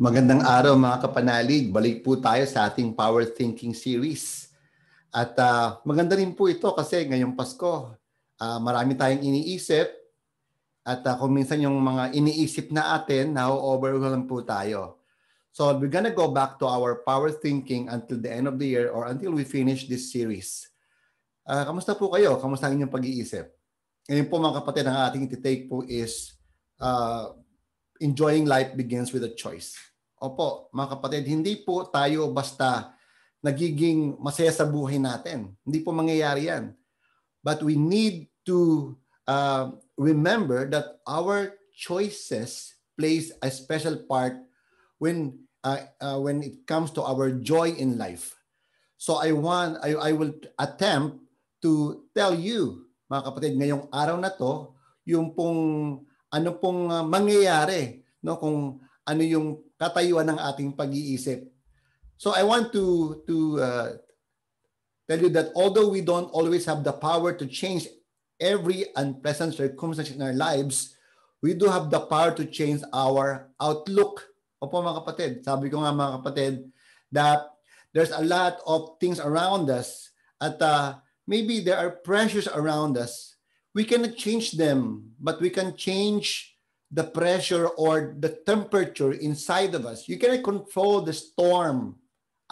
Magandang araw mga kapanalig. Balik po tayo sa ating Power Thinking series. At maganda rin po ito kasi ngayong Pasko, marami tayong iniisip. At kung minsan yung mga iniisip na atin, na-overwhelm po tayo. So we're gonna go back to our Power Thinking until the end of the year or until we finish this series. Kamusta po kayo? Kamusta ang inyong pag-iisip? Ngayon po mga kapatid, ang ating iti-take po is enjoying life begins with a choice. Opo, mga kapatid, hindi po tayo basta nagiging masaya sa buhay natin. Hindi po mangyayari yan. But we need to remember that our choices plays a special part when it comes to our joy in life. So I will attempt to tell you, mga kapatid, ngayong araw na to, yung pong ano pong mangyayari, no, kung ano yung katayuan ng ating pag-iisip. So I want to tell you that although we don't always have the power to change every unpleasant circumstance in our lives, we do have the power to change our outlook. Opo mga kapatid, sabi ko nga mga kapatid, that there's a lot of things around us at maybe there are pressures around us. We cannot change them, but we can change the pressure or the temperature inside of us. You cannot control the storm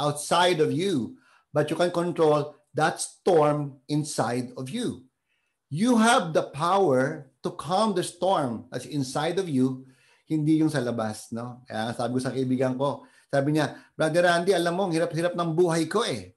outside of you, but you can control that storm inside of you. You have the power to calm the storm that's inside of you, hindi yung sa labas, no? Kaya sabi ko sa kaibigan ko, sabi niya, Brother Randy, alam mo, hirap-hirap ng buhay ko eh.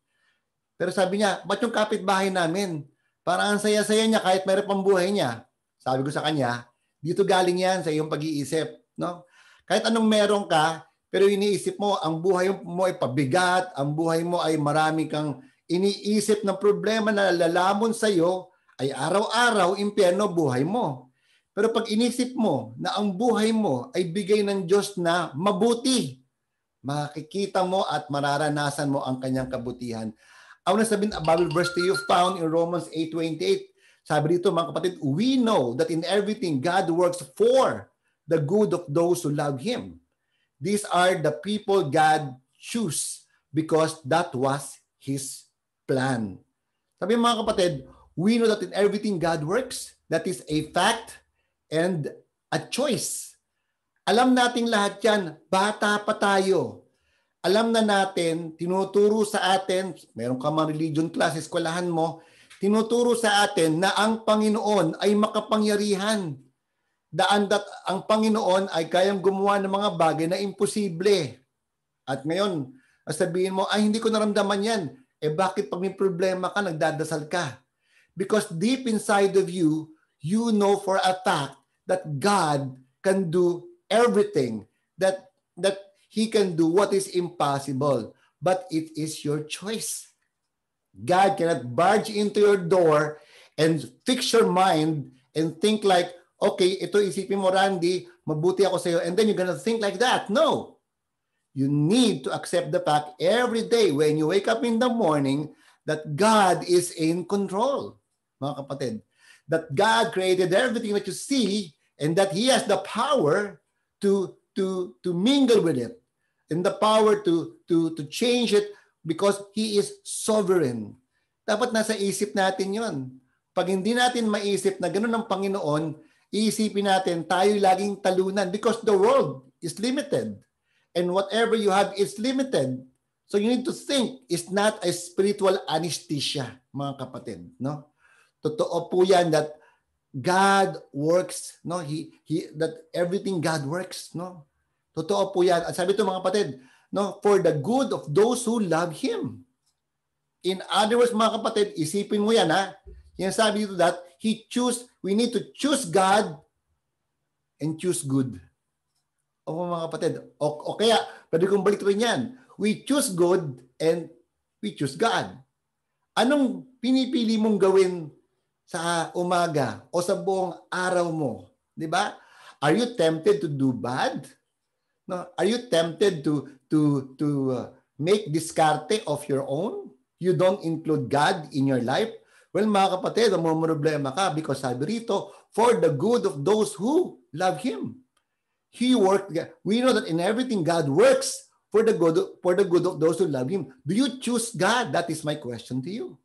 Pero sabi niya, ba't yung kapitbahay namin? Parang ang saya-saya niya kahit mayroon pang buhay niya. Sabi ko sa kanya, dito galing yan sa iyong pag-iisip, no? Kahit anong meron ka, pero iniisip mo, ang buhay mo ay pabigat, ang buhay mo ay marami kang iniisip ng problema na lalamon sa iyo, ay araw-araw impyerno buhay mo. Pero pag inisip mo na ang buhay mo ay bigay ng Diyos na mabuti, makikita mo at mararanasan mo ang kanyang kabutihan. I want to sabihin a Bible verse to you found in Romans 8:28. Sabi dito mga kapatid, we know that in everything God works for the good of those who love Him. These are the people God choose because that was His plan. Sabi mga kapatid, we know that in everything God works. That is a fact and a choice. Alam nating lahat yan, bata pa tayo. Alam na natin, tinuturo sa atin, meron ka mga religion class, eskwelahan mo, tinuturo sa atin na ang Panginoon ay makapangyarihan. Ang Panginoon ay kayang gumawa ng mga bagay na imposible. At ngayon, sabihin mo, ay hindi ko naramdaman yan. Bakit pag may problema ka, nagdadasal ka? Because deep inside of you, you know for a fact that God can do everything. That He can do what is impossible. But it is your choice. God cannot barge into your door and fix your mind and think like, okay, ito isipin mo, Randy, mabuti ako sa iyo, and then you're gonna think like that. No. You need to accept the fact every day when you wake up in the morning that God is in control, mga kapatid. That God created everything that you see and that He has the power to mingle with it and the power to change it because He is sovereign. Dapat nasa isip natin yon. Pag hindi natin maisip na gano'n ang Panginoon, iisipin natin tayo laging talunan because the world is limited. And whatever you have is limited. So you need to think, it's not a spiritual anesthesia, mga kapatid. No? Totoo po yan that God works. No? That everything God works. No? Totoo po yan. At sabi ito mga kapatid, no, for the good of those who love Him. In other words, mga kapatid, isipin mo yan, ha? Yan sabi dito that we need to choose God and choose good. O mga kapatid, o kaya, pwede kong balik rin yan. We choose good and we choose God. Anong pinipili mong gawin sa umaga o sa buong araw mo? Di ba? Are you tempted to do bad? No, are you tempted to make diskarte of your own? You don't include God in your life? Well, mga kapatid, problema ka because sabi rito, for the good of those who love Him. We know that in everything God works for the good of those who love Him. Do you choose God? That is my question to you.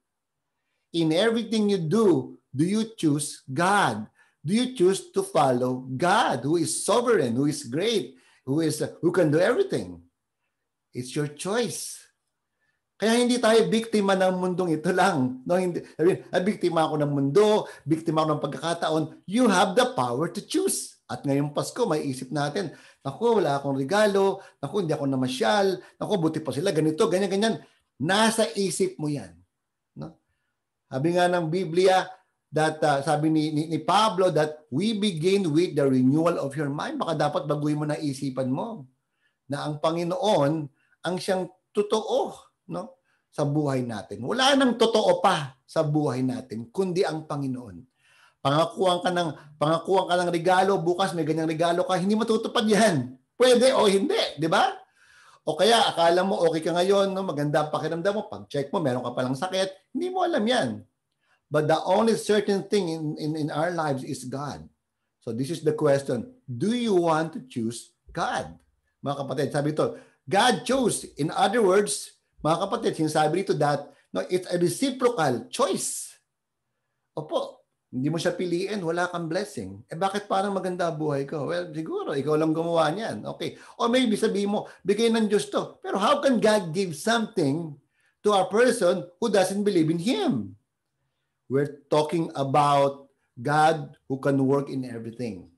In everything you do you choose God? Do you choose to follow God, who is sovereign, who is great, who can do everything? It's your choice. Kaya hindi tayo biktima ng mundong ito lang. No, hindi, biktima ako ng mundo, biktima ako ng pagkakataon. You have the power to choose. At ngayong Pasko, may isip natin, naku, wala akong regalo, naku, hindi ako namasyal, naku, buti pa sila, ganito, ganyan, ganyan. Nasa isip mo yan. No? Sabi nga ng Biblia, that sabi ni Pablo, that we begin with the renewal of your mind. Baka dapat baguhin mo na isipan mo na ang Panginoon ang siyang totoo, no, sa buhay natin. Wala nang totoo pa sa buhay natin kundi ang Panginoon. Pangakuan ka ng regalo, bukas may ganyang regalo ka, hindi matutupad yan. Pwede o hindi, di ba? O kaya akala mo okay ka ngayon, no, maganda ang pakiramdam mo, pag-check mo meron ka palang sakit, hindi mo alam yan. But the only certain thing in our lives is God. So this is the question. Do you want to choose God? Mga kapatid, sabi ito, God chose. In other words, mga kapatid, sinasabi ito that no, it's a reciprocal choice. Opo, hindi mo siya piliin, wala kang blessing. Bakit parang maganda buhay ko? Well, siguro, ikaw lang gumawa niyan. Okay. O maybe sabihin mo, bigay ng Diyos to. Pero how can God give something to a person who doesn't believe in Him? We're talking about God who can work in everything,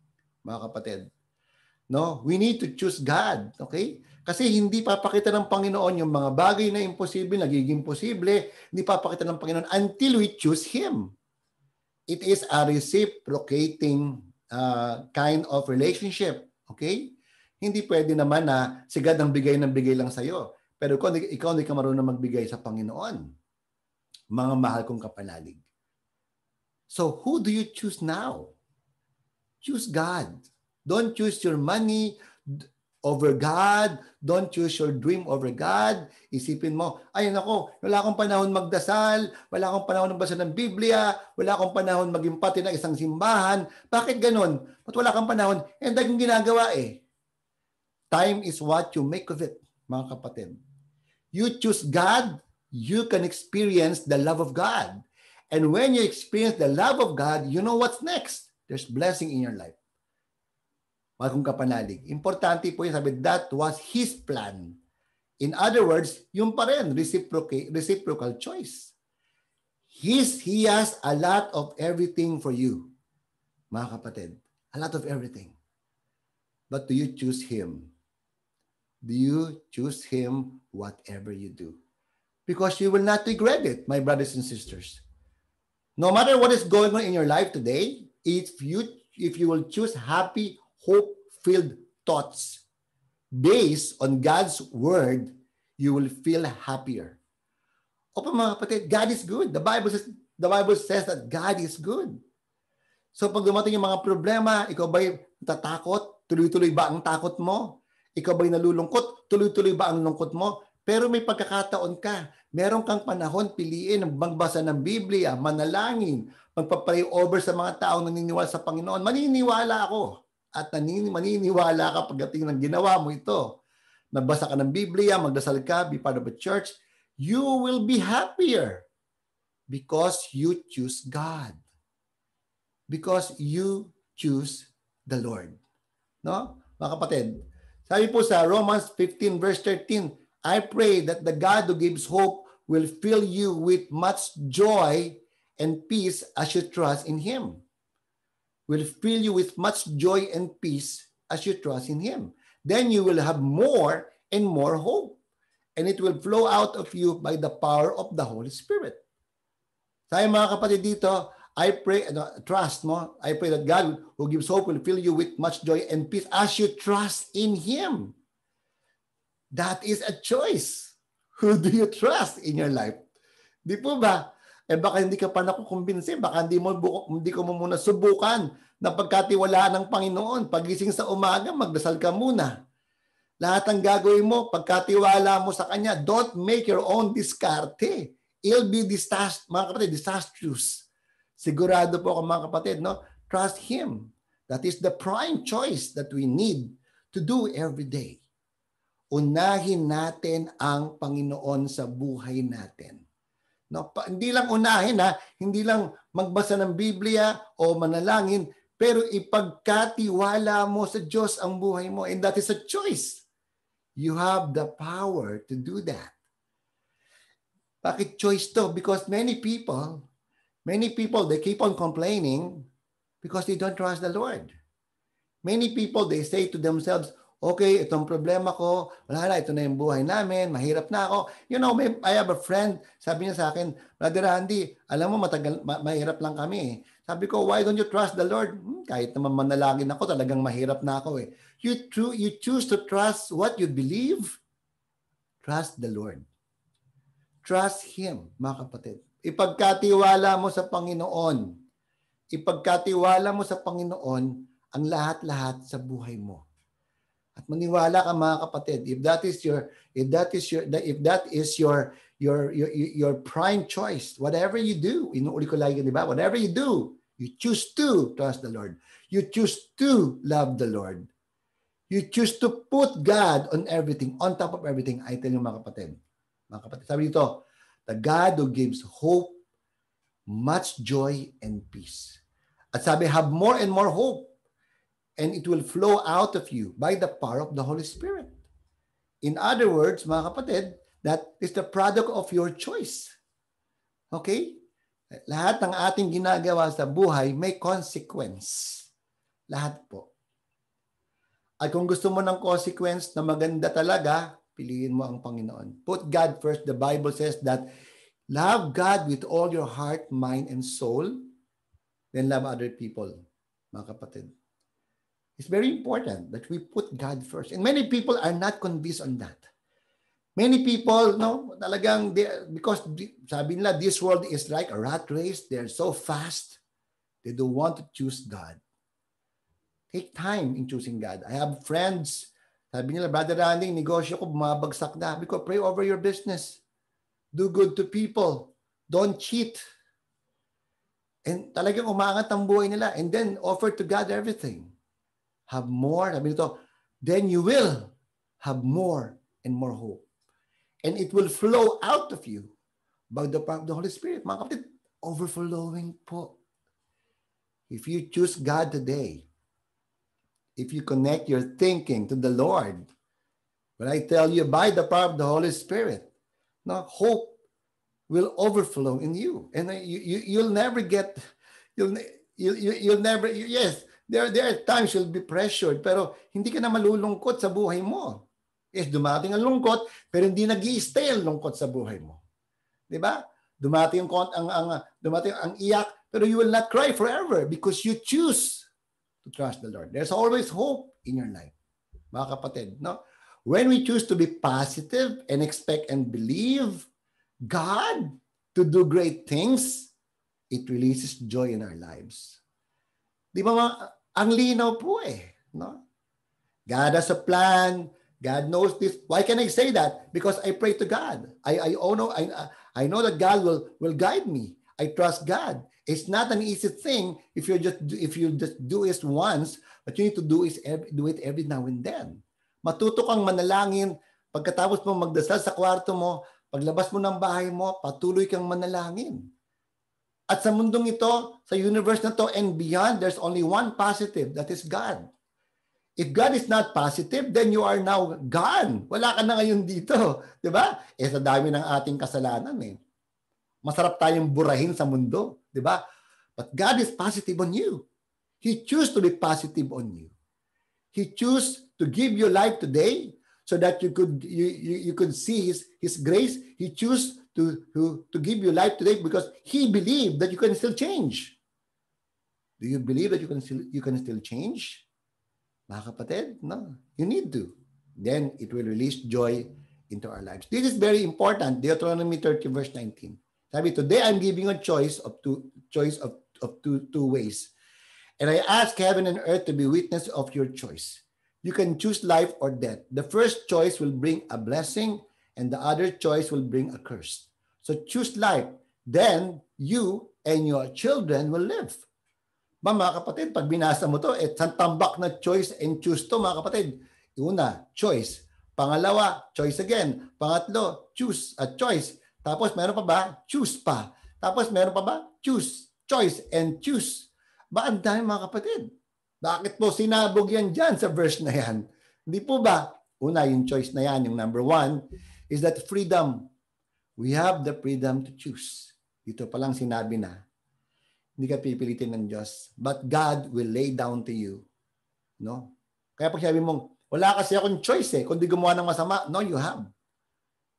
mga kapatid. No, we need to choose God, okay? Kasi hindi papakita ng Panginoon yung mga bagay na imposible, nagiging posible, hindi papakita ng Panginoon until we choose Him. It is a reciprocating kind of relationship, okay? Hindi pwede naman na si God ang bigay ng bigay lang sa'yo. Pero ikaw hindi ka marunong magbigay sa Panginoon. Mga mahal kong kapanalig. So who do you choose now? Choose God. Don't choose your money over God. Don't choose your dream over God. Isipin mo, ay nako, wala akong panahon magdasal, wala akong panahon magbasa ng Biblia, wala akong panahon maging pati ng isang simbahan. Bakit ganon? Ba't wala kang panahon? Eh, dahil ginagawa eh. Time is what you make of it, mga kapatid. You choose God, you can experience the love of God. And when you experience the love of God, you know what's next. There's blessing in your life. Bagong kapanalig. Importante po yun, sabi, that was His plan. In other words, yung pa rin, reciprocal choice. He has a lot of everything for you, mga kapatid. A lot of everything. But do you choose Him? Do you choose Him whatever you do? Because you will not regret it, my brothers and sisters. No matter what is going on in your life today, if you will choose happy, hope-filled thoughts based on God's word, you will feel happier. Opo mga kapatid, God is good. The Bible says that God is good. So pag dumating yung mga problema, ikaw ba'y natatakot? Tuloy-tuloy ba ang takot mo? Ikaw ba'y nalulungkot? Tuloy-tuloy ba ang lungkot mo? Pero may pagkakataon ka. Meron kang panahon, piliin, magbasa ng Biblia, manalangin, magpa-pray over sa mga taong naniniwala sa Panginoon. Maniniwala ako. At maniniwala ka pagdating ng ginawa mo ito. Nagbasa ka ng Biblia, magdasal ka, be part of a church. You will be happier because you choose God. Because you choose the Lord. No? Mga kapatid, sabi po sa Romans 15 verse 13, I pray that the God who gives hope will fill you with much joy and peace as you trust in Him. Will fill you with much joy and peace as you trust in Him. Then you will have more and more hope. And it will flow out of you by the power of the Holy Spirit. Tayo mga kapatid dito, I pray, trust mo, I pray that God who gives hope will fill you with much joy and peace as you trust in Him. That is a choice. Who do you trust in your life? Di po ba? Baka hindi ka pa nakukumbinsin. Baka hindi ko mo muna subukan na pagkatiwalaan ng Panginoon. Pagising sa umaga, magdasal ka muna. Lahat ng gagawin mo, pagkatiwala mo sa Kanya, don't make your own diskarte. It'll be mga kapatid, disastrous. Sigurado po ako mga kapatid, no? Trust Him. That is the prime choice that we need to do every day. Unahin natin ang Panginoon sa buhay natin. No, hindi lang unahin hindi lang magbasa ng Biblia o manalangin, pero ipagkatiwala mo sa Diyos ang buhay mo. And that is a choice. You have the power to do that. Bakit choice to? Because many people, they keep on complaining because they don't trust the Lord. Many people, they say to themselves, okay, itong problema ko, wala na, ito na yung buhay namin, mahirap na ako. You know, I have a friend, sabi niya sa akin, Brother Randy, alam mo, mahirap lang kami. Sabi ko, why don't you trust the Lord? Kahit naman manalangin ako, talagang mahirap na ako eh. You choose to trust what you believe. Trust the Lord. Trust Him, mga kapatid. Ipagkatiwala mo sa Panginoon. Ipagkatiwala mo sa Panginoon ang lahat-lahat sa buhay mo. At maniwala ka, mga kapatid, if that is your prime choice, whatever you do, inuuli ko lagi, di ba? Whatever you do, you choose to trust the Lord. You choose to love the Lord. You choose to put God on everything, on top of everything. I tell you, mga kapatid, sabi dito, the God who gives hope, much joy, and peace. At sabi, have more and more hope. And it will flow out of you by the power of the Holy Spirit. In other words, mga kapatid, that is the product of your choice. Okay? Lahat ng ating ginagawa sa buhay may consequence. Lahat po. At kung gusto mo ng consequence na maganda talaga, piliin mo ang Panginoon. Put God first. The Bible says that love God with all your heart, mind, and soul, then love other people, mga kapatid. It's very important that we put God first. And many people are not convinced on that. Many people, no, talagang, because sabi nila, this world is like a rat race. They're so fast. They don't want to choose God. Take time in choosing God. I have friends, sabi nila, Brother Randy, negosyo ko, bumabagsak na. Because pray over your business. Do good to people. Don't cheat. And talagang umangat ang buhay nila. And then offer to God everything. Have more, sabi nito, then you will have more and more hope. And it will flow out of you by the power of the Holy Spirit. Mga kapatid, overflowing po. If you choose God today, if you connect your thinking to the Lord, when I tell you by the power of the Holy Spirit, no, hope will overflow in you. And you'll never get, you'll never, yes, There are times you'll be pressured, pero hindi ka na malulungkot sa buhay mo. Yes, dumating ang lungkot, pero hindi nag-i-stay ang lungkot sa buhay mo. 'Di ba? Dumating ang iyak, pero you will not cry forever because you choose to trust the Lord. There's always hope in your life. Mga kapatid, no? When we choose to be positive and expect and believe God to do great things, it releases joy in our lives. Di ba ang linaw po eh. No? God has a plan. God knows this. Why can I say that? Because I pray to God. I know that God will guide me. I trust God. It's not an easy thing if you just do it once, but you need to do it every now and then. Matuto kang manalangin. Pagkatapos mo magdasal sa kwarto mo, paglabas mo ng bahay mo, patuloy kang manalangin. At sa mundong ito, sa universe na to and beyond, there's only one positive, that is God. If God is not positive, then you are now gone. Wala ka na ngayon dito. Diba? Sa dami ng ating kasalanan eh. Masarap tayong burahin sa mundo. Diba? But God is positive on you. He chose to be positive on you. He chose to give you life today so that you could see His grace. He chose to give you life today because He believed that you can still change. Do you believe that you can still change? Mga kapatid, no. You need to. Then it will release joy into our lives. This is very important. Deuteronomy 30 verse 19. Sabi, today I'm giving a choice of two ways. And I ask heaven and earth to be witness of your choice. You can choose life or death. The first choice will bring a blessing and the other choice will bring a curse. So choose life. Then you and your children will live. Mga kapatid, pag binasa mo to, it's a tambak na choice and choose to, mga kapatid. Una, choice. Pangalawa, choice again. Pangatlo, choose at choice. Tapos meron pa ba? Choose pa. Tapos meron pa ba? Choose, choice, and choose. Ba, ang dami mga kapatid. Bakit po sinabog yan dyan sa verse na yan? Hindi po ba? Una, yung choice na yan, yung number 1, is that freedom. We have the freedom to choose. Dito pa lang sinabi na, hindi ka pipilitin ng Diyos, but God will lay down to you. No? Kaya pag sabi mong, wala kasi akong choice kundi gumawa ng masama. No, you have.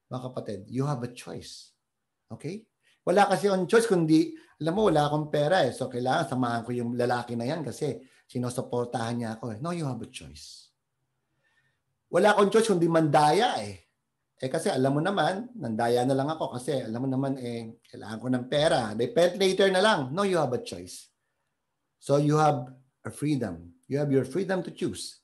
Mga kapatid, you have a choice. Okay? Wala kasi akong choice kundi, alam mo, wala akong pera so kailangan samahan ko yung lalaki na yan kasi sinusuportahan niya ako No, you have a choice. Wala akong choice kundi mandaya kasi alam mo naman, nandaya na lang ako kasi alam mo naman kailangan ko ng pera. Depend later na lang. No, you have a choice. So you have a freedom. You have your freedom to choose.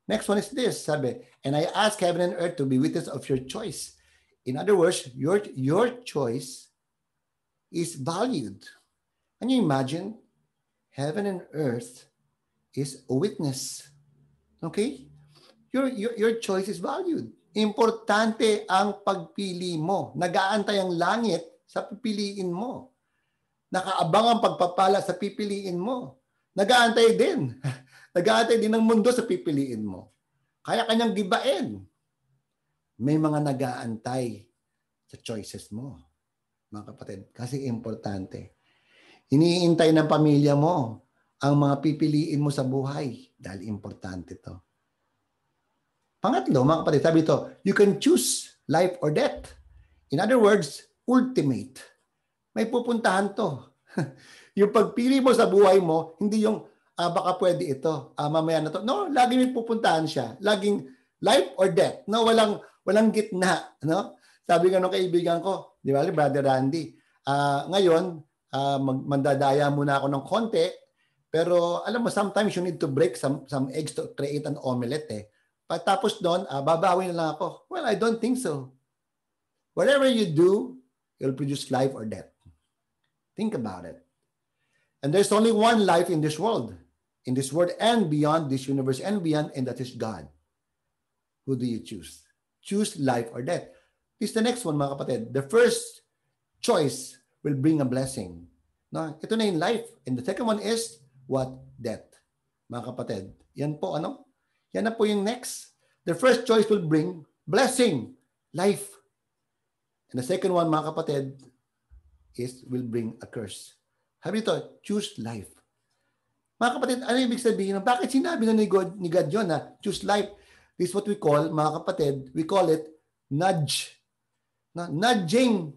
Next one is this, sabi, and I ask heaven and earth to be witness of your choice. In other words, your choice is valued. Can you imagine? Heaven and earth is a witness. Okay? Your choice is valued. Importante ang pagpili mo. Nag-aantay ang langit sa pipiliin mo. Nakaabang ang pagpapala sa pipiliin mo. Nag-aantay din. Nag-aantay din ng mundo sa pipiliin mo. Kaya kanyang gibain. May mga nag-aantay sa choices mo, mga kapatid. Kasi importante. Iniintay ng pamilya mo ang mga pipiliin mo sa buhay. Dahil importante to. Pangatlo, mga kapatid, sabi ito, you can choose life or death. In other words, ultimate. May pupuntahan to. Yung pagpili mo sa buhay mo, hindi yung baka pwede ito, mamaya na to. No, lagi may pupuntahan siya. Laging life or death. No, walang gitna, no? Sabi nga nung kaibigan ko, di ba, Brother Randy, ngayon, mandadaya muna ako ng konti, pero alam mo, sometimes you need to break some eggs to create an omelette Pagtapos doon, babawi na lang ako. Well, I don't think so. Whatever you do, you'll produce life or death. Think about it. And there's only one life in this world and beyond this universe and beyond, and that is God. Who do you choose? Choose life or death. This is the next one, mga kapatid. The first choice will bring a blessing. No? Ito na yung life. And the second one is what? Death. Mga kapatid. Yan po, Yan na po yung next. The first choice will bring blessing, life. And the second one, mga kapatid, will bring a curse. Sabi ito, choose life. Mga kapatid, ano ibig sabihin? Bakit sinabi na ni God yun na choose life? This is what we call, mga kapatid, we call it nudge. No? Nudging.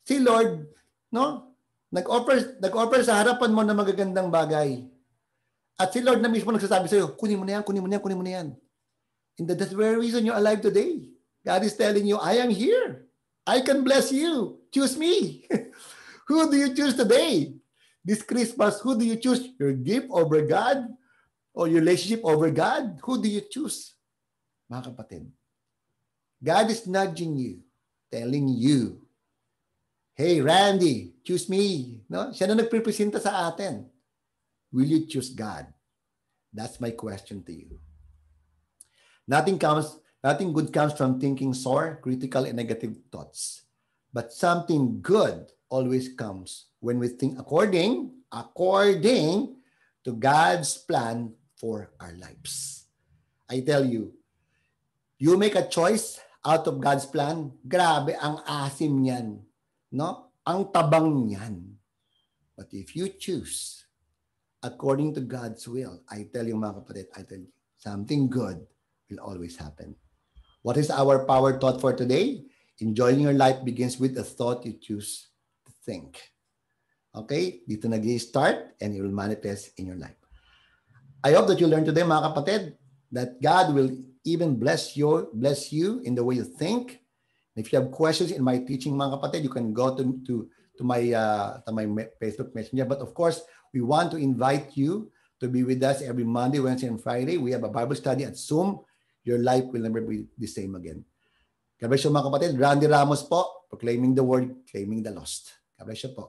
Si Lord, no? Nag-offer sa harapan mo ng magagandang bagay. At si Lord na mismo nagsasabi sa iyo, kunin mo na yan, kunin mo na yan, kunin mo na yan. And that's the very reason you're alive today. God is telling you, I am here. I can bless you. Choose me. Who do you choose today? This Christmas, who do you choose? Your gift over God? Or your relationship over God? Who do you choose? Mga kapatid, God is nudging you, telling you, hey, Randy, choose me. No? Siya na nagprepresenta sa atin. Will you choose God? That's my question to you. Nothing good comes from thinking sore, critical, and negative thoughts. But something good always comes when we think according to God's plan for our lives. I tell you, you make a choice out of God's plan, grabe ang asim niyan, no? Ang tabang niyan. But if you choose according to God's will, I tell you mga kapatid, something good will always happen. What is our power thought for today? Enjoying your life begins with the thought you choose to think. Okay? Dito nag-i-start and it will manifest in your life. I hope that you learned today, mga kapatid, that God will even bless you in the way you think. If you have questions in my teaching, mga kapatid, you can go to my Facebook Messenger. But of course, we want to invite you to be with us every Monday, Wednesday, and Friday. We have a Bible study at Zoom. Your life will never be the same again. God bless you, mga kapatid. Randy Ramos po, proclaiming the word, claiming the lost. God bless you po.